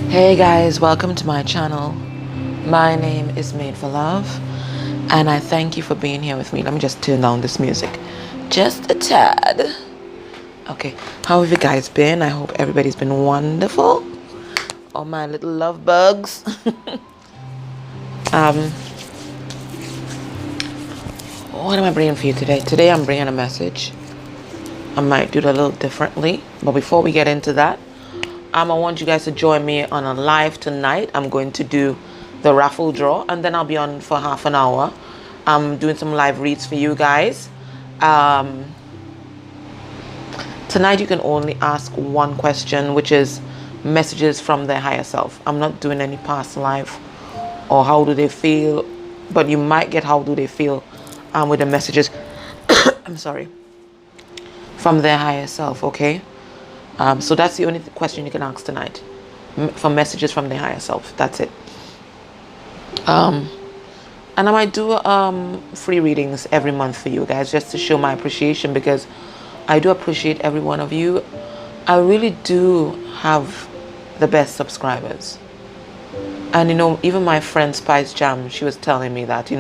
Hey guys, welcome to my channel. My name is Made for Love, and I thank you for being here with me. Let me just turn down this music just a tad. Okay, how have you guys been? I hope everybody's been wonderful. All my little love bugs. What am I bringing for you today? Today I'm bringing a message. I might do it a little differently, but before we get into that, I want you guys to join me on a live tonight. I'm going to do the raffle draw, and then I'll be on for half an hour. I'm doing some live reads for you guys. Tonight you can only ask one question, which is messages from their higher self. I'm not doing any past life or how do they feel, but you might get how do they feel with the messages. I'm sorry, from their higher self. Okay. So that's the only question you can ask tonight, for messages from their higher self. That's it. And I might do free readings every month for you guys, just to show my appreciation, because I do appreciate every one of you. I really do have the best subscribers. And even my friend Spice Jam, she was telling me that,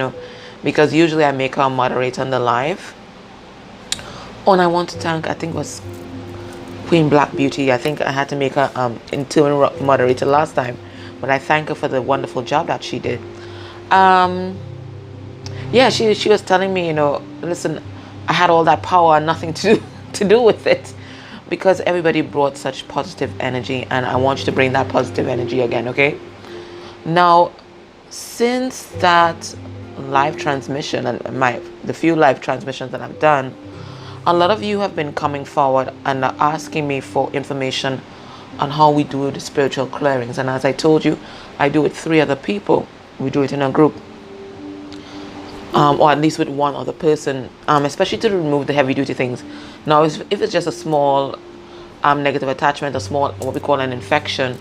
because usually I make her a moderator on the live. Oh, and I want to thank, I think it was Queen Black Beauty. I think I had to make her interim moderator last time, but I thank her for the wonderful job that she did. Yeah, she was telling me, listen, I had all that power and nothing to do with it, because everybody brought such positive energy, and I want you to bring that positive energy again. Okay. Now, since that live transmission and the few live transmissions that I've done, a lot of you have been coming forward and asking me for information on how we do the spiritual clearings. And as I told you, I do it with 3 other people. We do it in a group, or at least with one other person, especially to remove the heavy duty things. Now, if it's just a small negative attachment, a small, what we call an infection,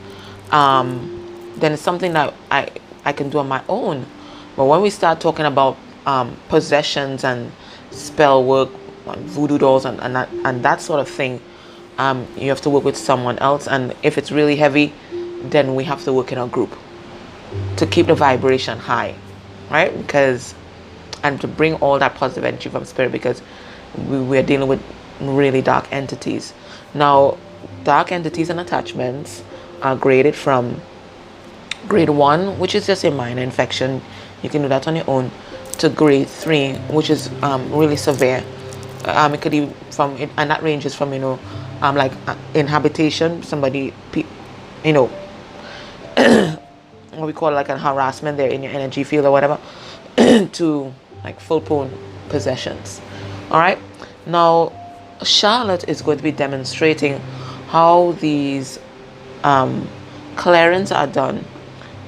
then it's something that I can do on my own. But when we start talking about possessions and spell work, voodoo dolls and that sort of thing, you have to work with someone else. And if it's really heavy, then we have to work in a group to keep the vibration high, right? And to bring all that positive energy from spirit, because we're dealing with really dark entities. Now, dark entities and attachments are graded from grade 1, which is just a minor infection. You can do that on your own, to grade 3, which is really severe. It could be and that ranges from like inhabitation, somebody what we call like a harassment there in your energy field or whatever, to like full-blown possessions. All right. Now, Charlotte is going to be demonstrating how these clearings are done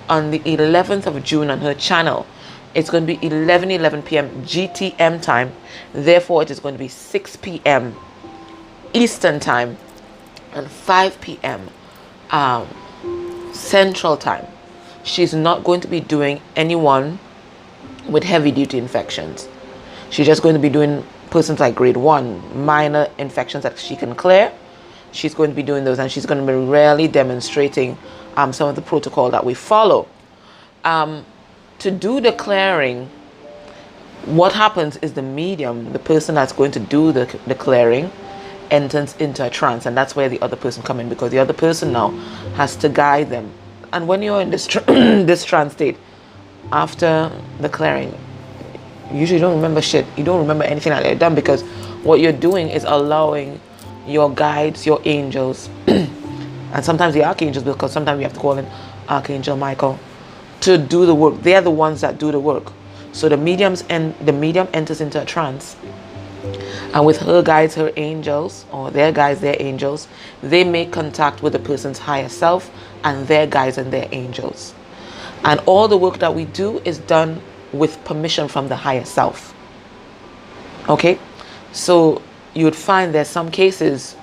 on the 11th of June on her channel. It's going to be 11 p.m. GTM time. Therefore, it is going to be 6 p.m. Eastern time and 5 p.m. Central time. She's not going to be doing anyone with heavy duty infections. She's just going to be doing persons like grade 1, minor infections that she can clear. She's going to be doing those, and she's going to be really demonstrating some of the protocol that we follow. To do the clearing, what happens is the medium, the person that's going to do the clearing, enters into a trance, and that's where the other person comes in, because the other person now has to guide them. And when you're in this this trance state, after the clearing, you usually don't remember shit. You don't remember anything that you've done, because what you're doing is allowing your guides, your angels, and sometimes the archangels, because sometimes we have to call in Archangel Michael, to do the work. They are the ones that do the work. So the medium enters into a trance, and with her guides, her angels, or their guides, their angels, they make contact with the person's higher self and their guides and their angels. And all the work that we do is done with permission from the higher self. Okay? So you would find there's some cases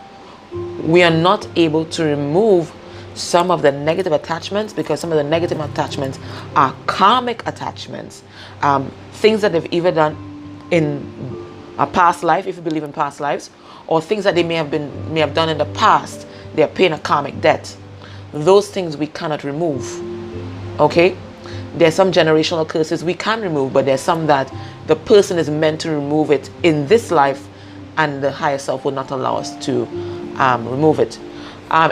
we are not able to remove some of the negative attachments, because some of the negative attachments are karmic attachments, things that they've either done in a past life, if you believe in past lives, or things that they may have done in the past. They're paying a karmic debt. those things we cannot remove. Okay? There's some generational curses we can remove, but there's some that the person is meant to remove it in this life, and the higher self will not allow us to remove it.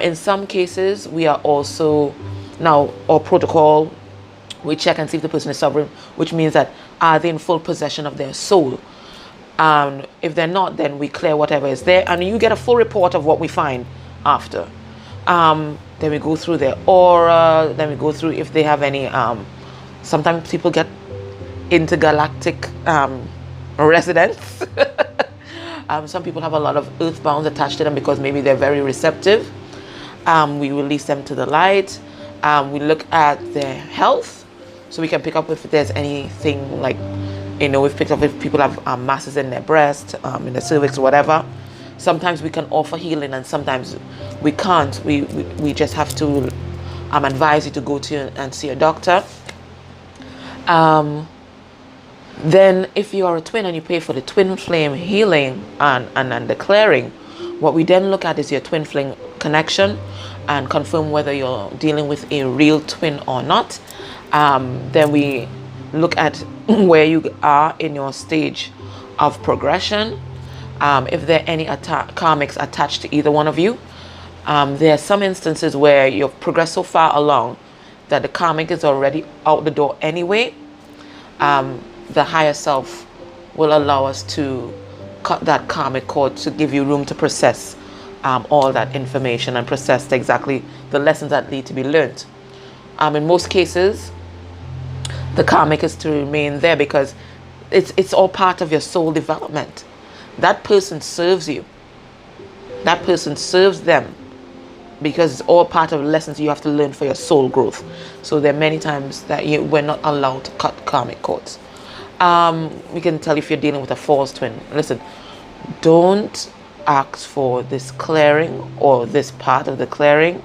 In some cases, we are also, now, our protocol, we check and see if the person is sovereign, which means that are they in full possession of their soul? If they're not, then we clear whatever is there, and you get a full report of what we find after. Then we go through their aura, then we go through if they have any, sometimes people get intergalactic residents. Some people have a lot of earthbounds attached to them because maybe they're very receptive. We release them to the light. We look at their health, so we can pick up if there's anything like, we've picked up if people have masses in their breast, in the cervix, or whatever. Sometimes we can offer healing, and sometimes we can't. We just have to advise you to go to and see a doctor. Then if you are a twin and you pay for the twin flame healing and the clearing, what we then look at is your twin flame connection and confirm whether you're dealing with a real twin or not. Then we look at where you are in your stage of progression. If there are any karmics attached to either one of you. There are some instances where you've progressed so far along that the karmic is already out the door anyway. The higher self will allow us to cut that karmic cord to give you room to process all that information and process exactly the lessons that need to be learned. In most cases, the karmic is to remain there because it's all part of your soul development. That person serves you. That person serves them because it's all part of lessons you have to learn for your soul growth. So there are many times that we're not allowed to cut karmic cords. We can tell if you're dealing with a false twin. Listen, don't ask for this clearing or this part of the clearing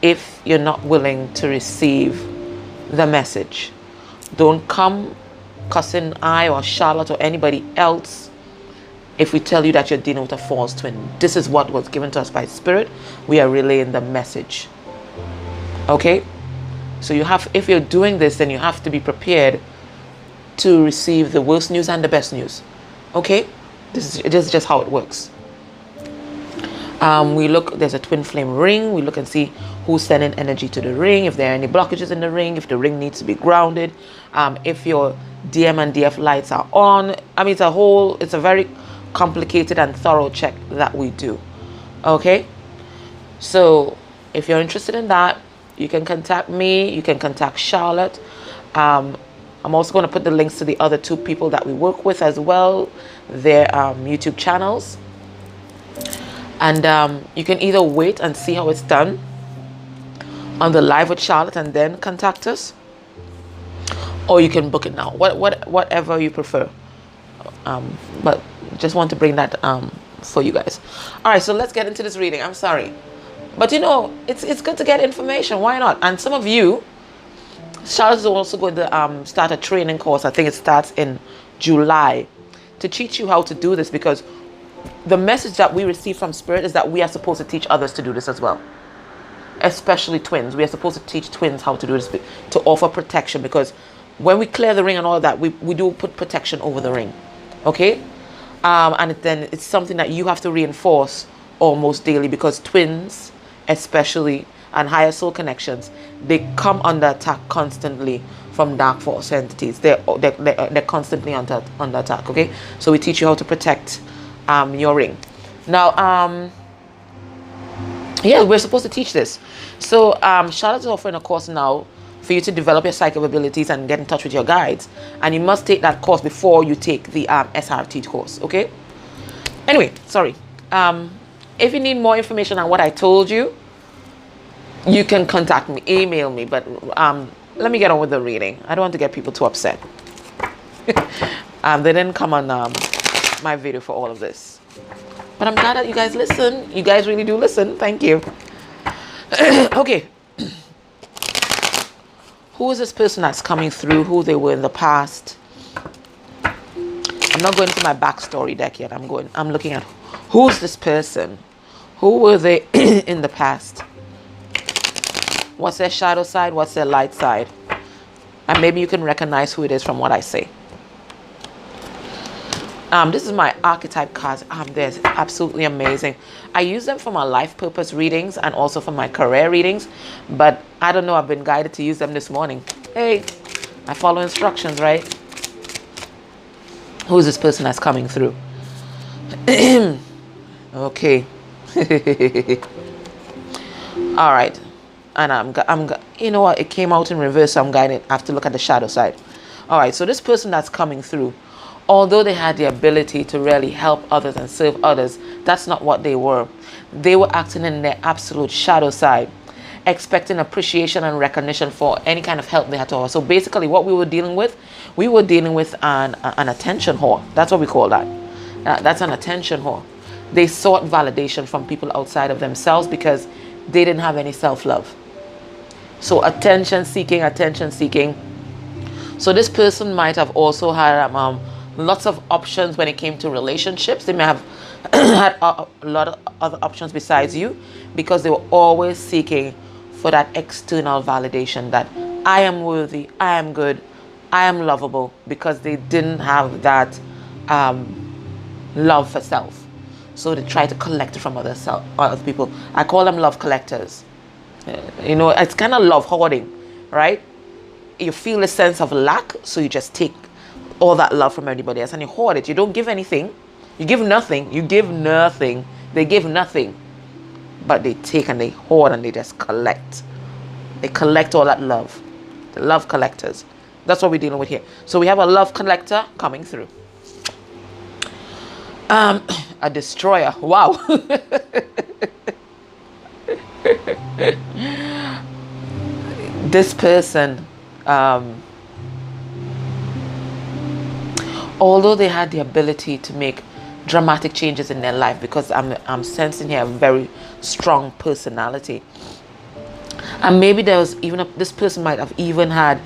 if you're not willing to receive the message. Don't come cussing I or Charlotte or anybody else if we tell you that you're dealing with a false twin. This is what was given to us by Spirit. We are relaying the message. Okay? So if you're doing this, then you have to be prepared to receive the worst news and the best news. Okay? This is just how it works. There's a twin flame ring. We look and see who's sending energy to the ring, if there are any blockages in the ring, if the ring needs to be grounded, if your DM and DF lights are on. It's a very complicated and thorough check that we do. Okay? So if you're interested in that, you can contact me, you can contact Charlotte. I'm also going to put the links to the other two people that we work with as well, their YouTube channels. And you can either wait and see how it's done on the live with Charlotte and then contact us, or you can book it now, whatever you prefer. But just want to bring that for you guys. All right, so let's get into this reading. I'm sorry, but it's good to get information. Why not? And some of you, Charlotte is also going to start a training course. I think it starts in July, to teach you how to do this, because the message that we receive from Spirit is that we are supposed to teach others to do this as well, especially twins. We are supposed to teach twins how to do this, to offer protection, because when we clear the ring and all of that, we do put protection over the ring. Okay? And then it's something that you have to reinforce almost daily, because twins especially, and higher soul connections, they come under attack constantly from dark force entities. They're constantly under attack. Okay, so we teach you how to protect your ring. Now, yeah, we're supposed to teach this. So Charlotte is offering a course now for you to develop your psychic abilities and get in touch with your guides, and you must take that course before you take the SRT course. Okay. Anyway, sorry. If you need more information on what I told you, you can contact me, email me, but let me get on with the reading. I don't want to get people too upset. They didn't come on my video for all of this. But I'm glad that you guys listen. You guys really do listen. Thank you. Okay. Who is this person that's coming through? Who they were in the past? I'm not going to my backstory deck yet. I'm looking at who's this person? Who were they in the past? What's their shadow side? What's their light side? And maybe you can recognize who it is from what I say. This is my archetype cards. They're absolutely amazing. I use them for my life purpose readings and also for my career readings. But I don't know, I've been guided to use them this morning. Hey, I follow instructions, right? Who is this person that's coming through? Okay. All right. And you know what? It came out in reverse, so I'm guided. I have to look at the shadow side. All right. So this person that's coming through, although they had the ability to really help others and serve others, that's not what they were. They were acting in their absolute shadow side, expecting appreciation and recognition for any kind of help they had to offer. So basically what we were dealing with an attention whore. That's what we call that. That's an attention whore. They sought validation from people outside of themselves because they didn't have any self-love. So attention seeking. So this person might have also had lots of options when it came to relationships. They may have had a lot of other options besides you, because they were always seeking for that external validation that I am worthy, I am good, I am lovable, because they didn't have that love for self. So they try to collect it from other people. I call them love collectors. You know, it's kind of love hoarding, right? You feel a sense of lack, so you just take all that love from everybody else and you hoard it. You don't give anything. You give nothing. You give nothing. They give nothing. But they take and they hoard and they just collect. They collect all that love. The love collectors. That's what we're dealing with here. So we have a love collector coming through. A destroyer. Wow. This person, although they had the ability to make dramatic changes in their life, because I'm sensing here a very strong personality, and maybe there was even this person might have even had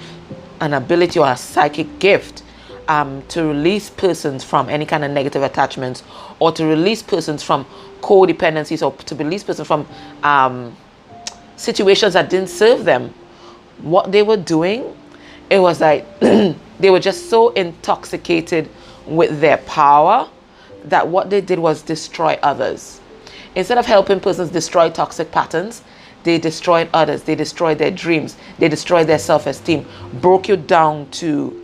an ability or a psychic gift to release persons from any kind of negative attachments, or to release persons from codependencies, or to release persons from situations that didn't serve them. What they were doing, it was like they were just so intoxicated with their power that what they did was destroy others. Instead of helping persons destroy toxic patterns, they destroyed others. They destroyed their dreams. They destroyed their self-esteem, broke you down to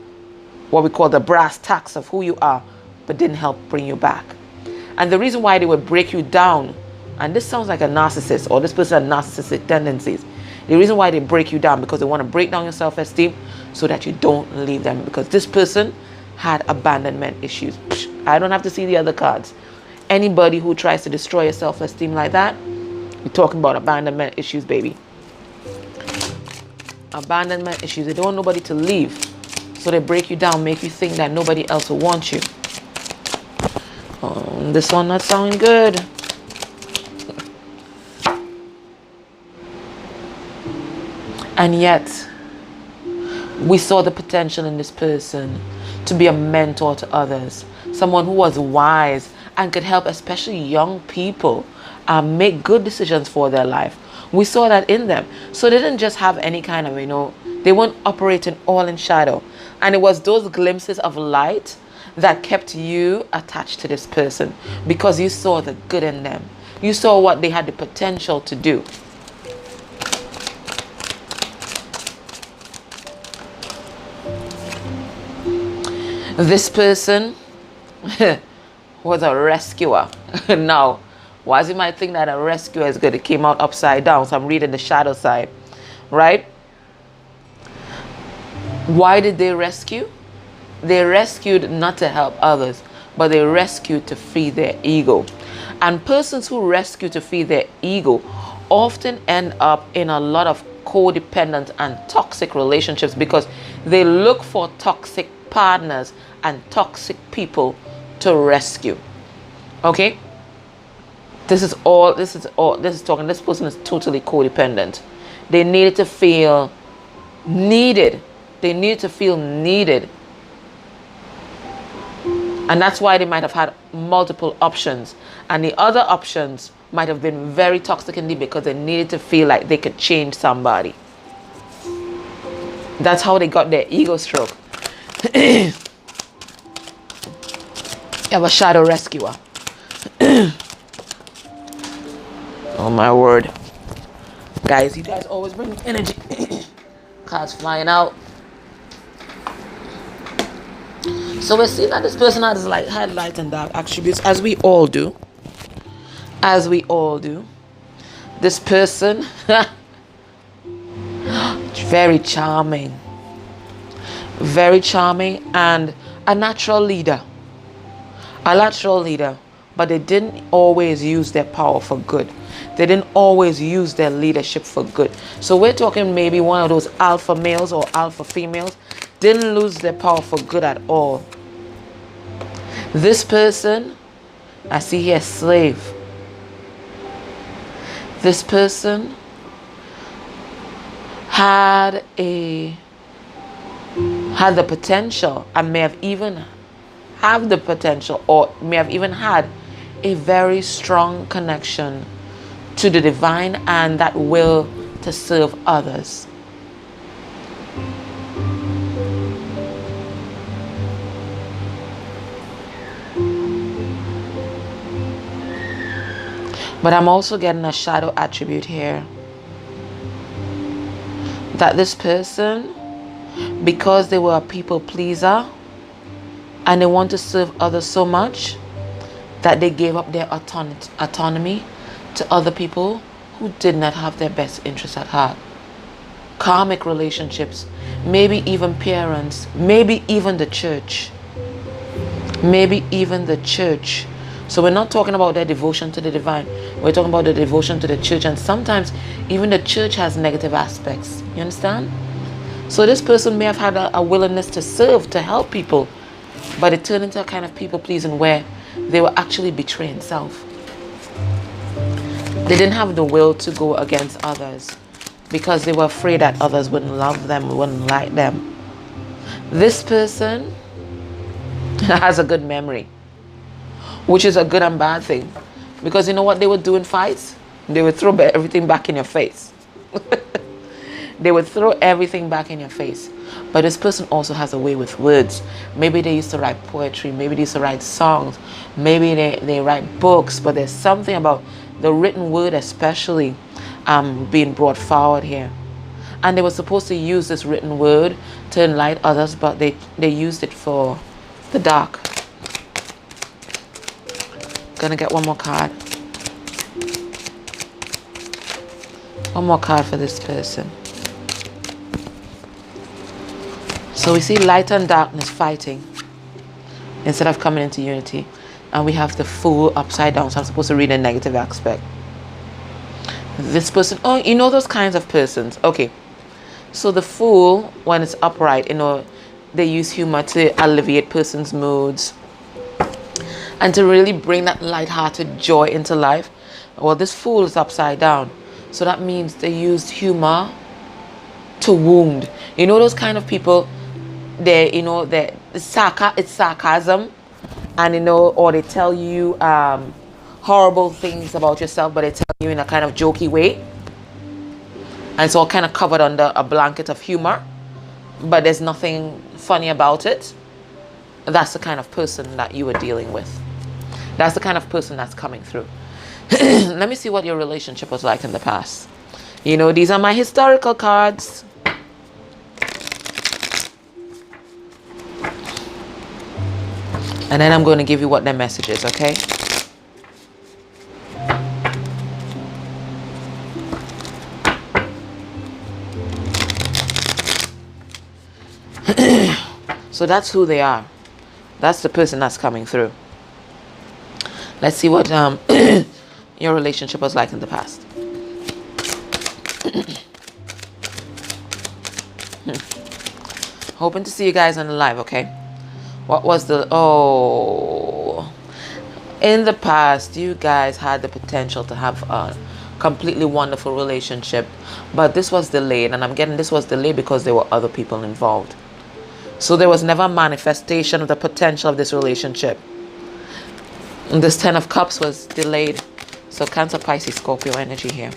what we call the brass tacks of who you are, but didn't help bring you back. And the reason why they would break you down, and this sounds like a narcissist, or this person has narcissistic tendencies. The reason why they break you down, because they want to break down your self-esteem so that you don't leave them. Because this person had abandonment issues. I don't have to see the other cards. Anybody who tries to destroy your self-esteem like that, you're talking about abandonment issues, baby. Abandonment issues. They don't want nobody to leave. So they break you down, make you think that nobody else will want you. Oh, this one not sounding good. And yet, we saw the potential in this person to be a mentor to others. Someone who was wise and could help especially young people make good decisions for their life. We saw that in them. So they didn't just have any kind of, they weren't operating all in shadow. And it was those glimpses of light that kept you attached to this person, because you saw the good in them. You saw what they had the potential to do. This person was a rescuer. Now, why you might think that a rescuer is good? It came out upside down, so I'm reading the shadow side, right? Why did they rescue? They rescued not to help others, but they rescued to feed their ego. And persons who rescue to feed their ego often end up in a lot of codependent and toxic relationships, because they look for toxic partners and toxic people to rescue. Okay, this is talking, this person is totally codependent. They needed to feel needed. They needed to feel needed. And that's why they might have had multiple options, and the other options might have been very toxic indeed because they needed to feel like they could change somebody. That's how they got their ego stroke. You have a shadow rescuer. Oh my word. Guys, you guys always bring energy. Cards flying out. So we're seeing that this person had light and dark attributes, as we all do. As we all do. This person, very charming. Very charming and a natural leader. A natural leader. But they didn't always use their power for good. They didn't always use their leadership for good. So we're talking maybe one of those alpha males or alpha females didn't lose their power for good at all. This person, I see here, slave. This person had the potential and may have even have the potential or may have even had a very strong connection to the divine and that will to serve others. But I'm also getting a shadow attribute here. That this person, because they were a people pleaser and they want to serve others so much that they gave up their autonomy to other people who did not have their best interests at heart. Karmic relationships, maybe even parents, maybe even the church. Maybe even the church. So we're not talking about their devotion to the divine. We're talking about the devotion to the church. And sometimes even the church has negative aspects. You understand? So this person may have had a willingness to serve, to help people. But it turned into a kind of people pleasing where they were actually betraying self. They didn't have the will to go against others because they were afraid that others wouldn't love them, wouldn't like them. This person has a good memory, which is a good and bad thing. Because you know what they would do in fights? They would throw everything back in your face. They would throw everything back in your face. But this person also has a way with words. Maybe they used to write poetry. Maybe they used to write songs. Maybe they write books. But there's something about the written word especially being brought forward here. And they were supposed to use this written word to enlighten others, but they used it for the dark. Gonna get one more card. One more card for this person. So we see light and darkness fighting instead of coming into unity. And we have the Fool upside down. So I'm supposed to read a negative aspect. This person, oh, you know those kinds of persons. Okay. So the Fool, when it's upright, you know, they use humor to alleviate persons' moods and to really bring that light-hearted joy into life. Well, this Fool is upside down. So that means they used humor to wound. You know those kind of people, it's sarcasm. And you know, or they tell you horrible things about yourself, but they tell you in a kind of jokey way. And it's all kind of covered under a blanket of humor. But there's nothing funny about it. That's the kind of person that you were dealing with. That's the kind of person that's coming through. Let me see what your relationship was like in the past. You know, these are my historical cards. And then I'm going to give you what their message is, okay? So that's who they are. That's the person that's coming through. Let's see what your relationship was like in the past. Hoping to see you guys on the live, okay? What was the... Oh. In the past, you guys had the potential to have a completely wonderful relationship. But this was delayed. And I'm getting this was delayed because there were other people involved. So there was never a manifestation of the potential of this relationship. And this 10 of Cups was delayed. So Cancer, Pisces, Scorpio energy here.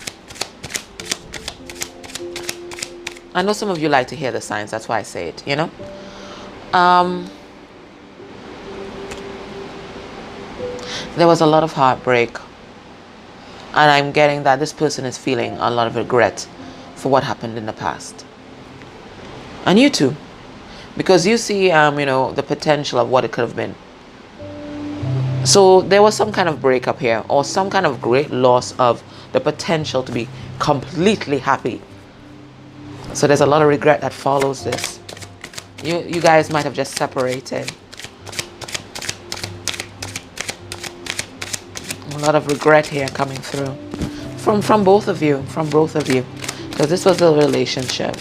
I know some of you like to hear the signs. That's why I say it, you know. There was a lot of heartbreak. And I'm getting that this person is feeling a lot of regret for what happened in the past. And you too. Because you see, you know, the potential of what it could have been. So there was some kind of breakup here, or some kind of great loss of the potential to be completely happy. So there's a lot of regret that follows this. You guys might have just separated. A lot of regret here coming through. From both of you. Because this was a relationship.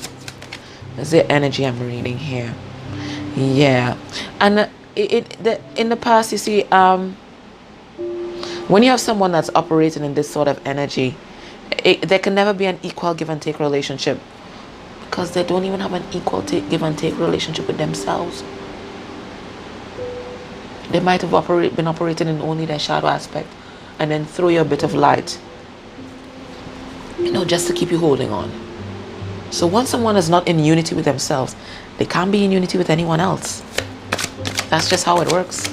Is the energy I'm reading here. Yeah. And in the past, you see, when you have someone that's operating in this sort of energy, there can never be an equal give and take relationship, because they don't even have an equal give and take relationship with themselves. They might have been operating in only their shadow aspect, and then throw you a bit of light, you know, just to keep you holding on. So once someone is not in unity with themselves, they can't be in unity with anyone else. That's just how it works.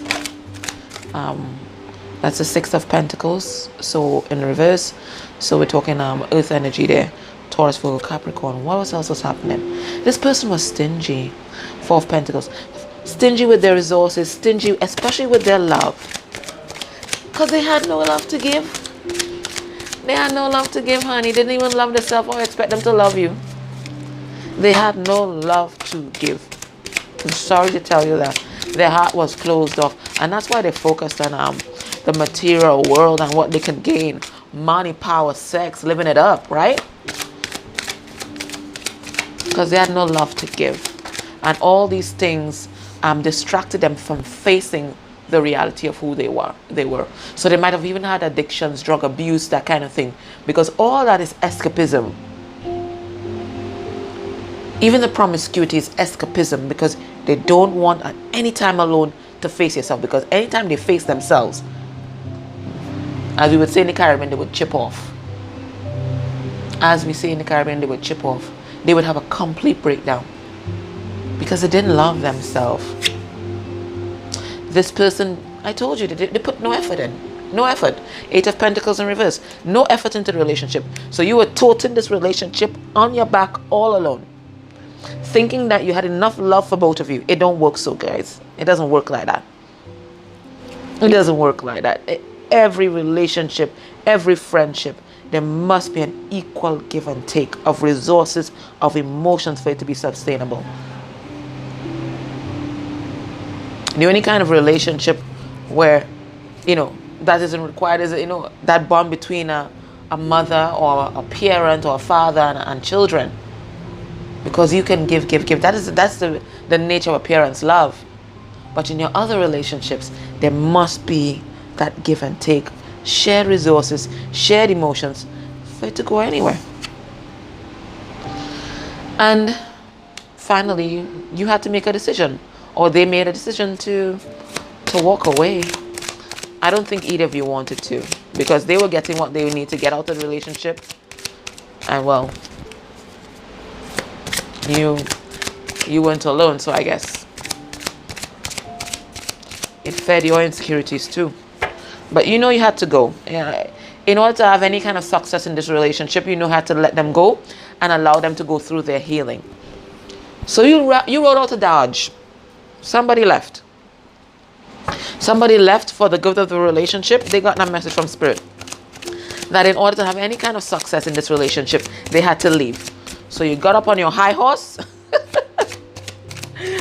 That's the Six of Pentacles, so in reverse. So we're talking earth energy there. Taurus, Virgo, Capricorn. What else was happening? This person was stingy. Four of Pentacles. Stingy with their resources, stingy especially with their love. Because they had no love to give. They had no love to give, honey. They didn't even love themselves or expect them to love you. They had no love to give. I'm sorry to tell you that. Their heart was closed off. And that's why they focused on the material world and what they can gain. Money, power, sex, living it up, right? Because they had no love to give. And all these things distracted them from facing the reality of who they were. So they might have even had addictions, drug abuse, that kind of thing. Because all that is escapism. Even the promiscuity is escapism, because they don't want at any time alone to face yourself. Because anytime they face themselves, as we would say in the Caribbean, they would chip off. As we say in the Caribbean, they would chip off. They would have a complete breakdown. Because they didn't love themselves. This person, I told you, they put no effort in. No effort. Eight of Pentacles in reverse. No effort into the relationship. So you were toting this relationship on your back all alone, thinking that you had enough love for both of you. It don't work so, guys. It doesn't work like that. It doesn't work like that. Every relationship, every friendship, there must be an equal give and take of resources, of emotions for it to be sustainable. The only kind of relationship where, you know, that isn't required is, you know, that bond between a mother or a parent or a father and children. Because you can give. That's the nature of a parent's love. But in your other relationships, there must be that give and take. Shared resources, shared emotions for it to go anywhere. And finally, you had to make a decision. Or they made a decision to walk away. I don't think either of you wanted to. Because they were getting what they need to get out of the relationship. And well, you went alone, so I guess it fed your insecurities too. But you know you had to go. Yeah. In order to have any kind of success in this relationship, you know you had to let them go and allow them to go through their healing. So you wrote out a dodge. Somebody left. Somebody left for the good of the relationship. They got that message from Spirit that in order to have any kind of success in this relationship, they had to leave. So you got up on your high horse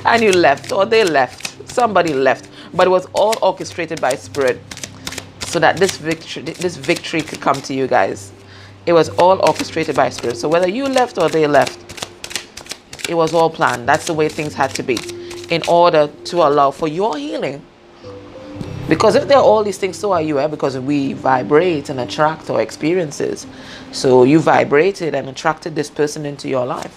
and you left, or they left. Somebody left. But it was all orchestrated by Spirit so that this victory could come to you guys. It was all orchestrated by Spirit. So whether you left or they left, it was all planned. That's the way things had to be in order to allow for your healing. Because if there are all these things, so are you, because we vibrate and attract our experiences. So you vibrated and attracted this person into your life.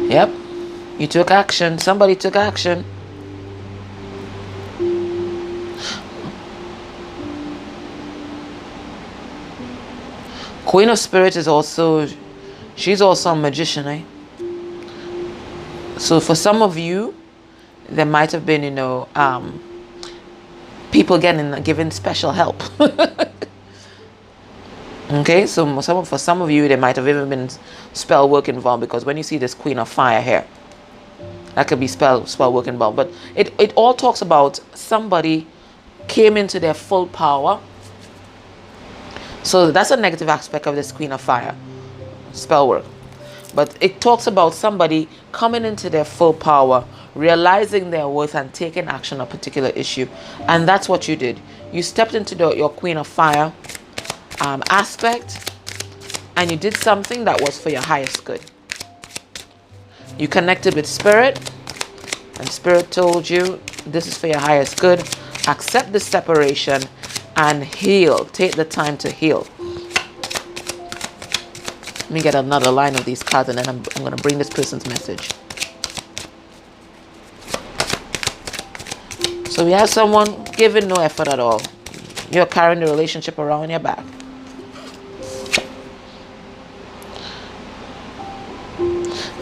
Yep. You took action. Somebody took action. Queen of Spirit is also, she's also a magician, eh? So for some of you, there might have been, people given special help. Okay, so for some of you, there might have even been spell work involved, because when you see this Queen of Fire here, that could be spell work involved. But it all talks about somebody came into their full power. So that's a negative aspect of this Queen of Fire, spell work. But it talks about somebody coming into their full power, realizing their worth and taking action on a particular issue. And that's what you did. You stepped into your Queen of Fire aspect, and you did something that was for your highest good. You connected with Spirit, and Spirit told you this is for your highest good. Accept the separation and heal. Take the time to heal. Let me get another line of these cards, and then I'm going to bring this person's message. So we have someone giving no effort at all. You're carrying the relationship around your back.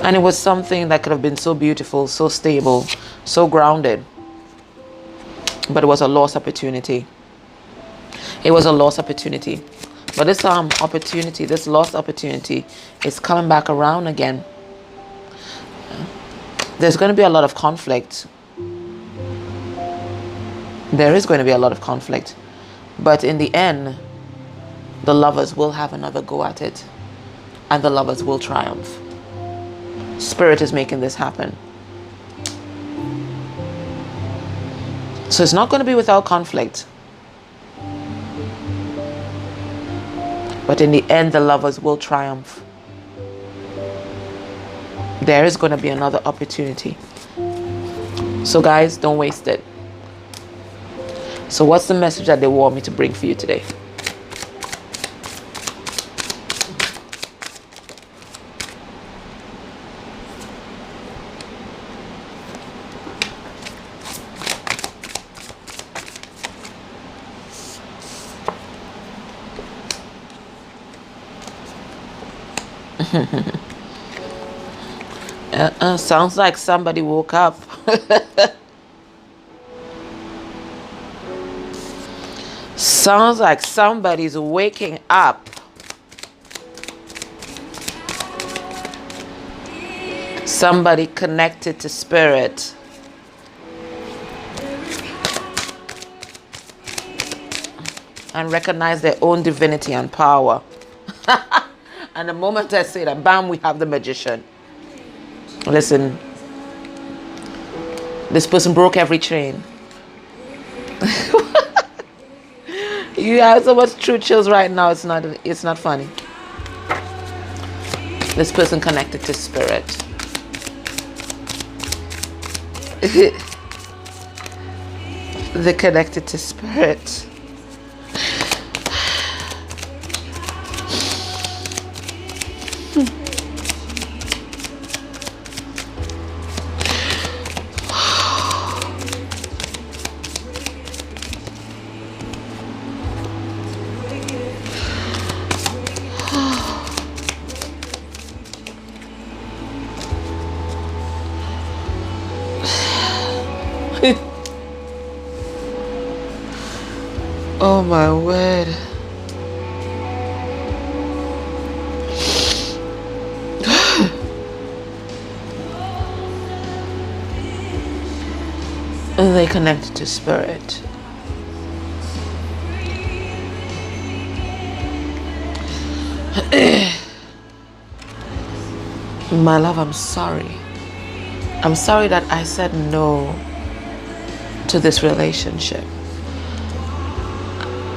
And it was something that could have been so beautiful, so stable, so grounded. But it was a lost opportunity. It was a lost opportunity. But this opportunity, this lost opportunity, is coming back around again. There's going to be a lot of conflict. There is going to be a lot of conflict. But in the end, the lovers will have another go at it. And the lovers will triumph. Spirit is making this happen. So it's not going to be without conflict. But in the end, the lovers will triumph. There is going to be another opportunity. So guys, don't waste it. So what's the message that they want me to bring for you today? Sounds like somebody woke up. Sounds like somebody's waking up. Somebody connected to Spirit. And recognize their own divinity and power. And the moment I say that, bam, we have the magician. Listen, this person broke every chain. You have so much true chills right now. It's not funny. This person connected to Spirit. They connected to Spirit. Oh my word. And they connected to Spirit. My love, I'm sorry. I'm sorry that I said no to this relationship.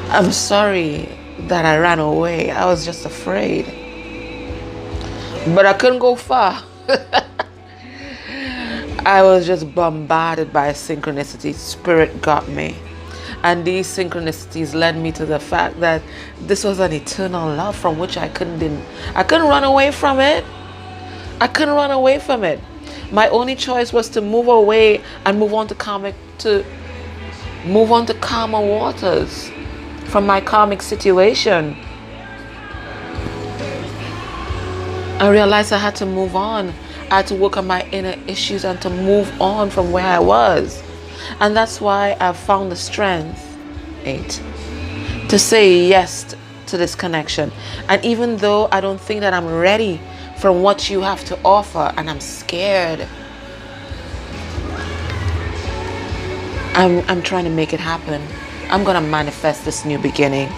I'm sorry that I ran away. I was just afraid. But I couldn't go far. I was just bombarded by synchronicity. Spirit got me. And these synchronicities led me to the fact that this was an eternal love from which I couldn't run away from it. I couldn't run away from it. My only choice was to move away and move on to calmer waters from my karmic situation. I realized I had to move on. I had to work on my inner issues and to move on from where I was. And that's why I've found the strength, 8, to say yes to this connection. And even though I don't think that I'm ready from what you have to offer, and I'm scared, I'm trying to make it happen. I'm going to manifest this new beginning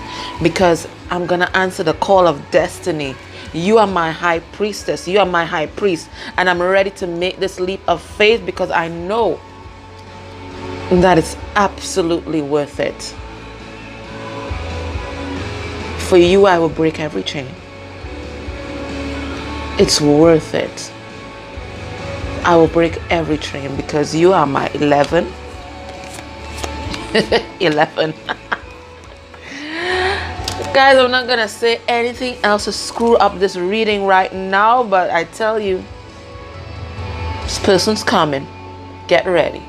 because I'm going to answer the call of destiny. You are my high priestess. You are my high priest. And I'm ready to make this leap of faith because I know that it's absolutely worth it. For you, I will break every chain. It's worth it. I will break every chain because you are my 11. 11. Guys, I'm not going to say anything else to screw up this reading right now, but I tell you, this person's coming. Get ready.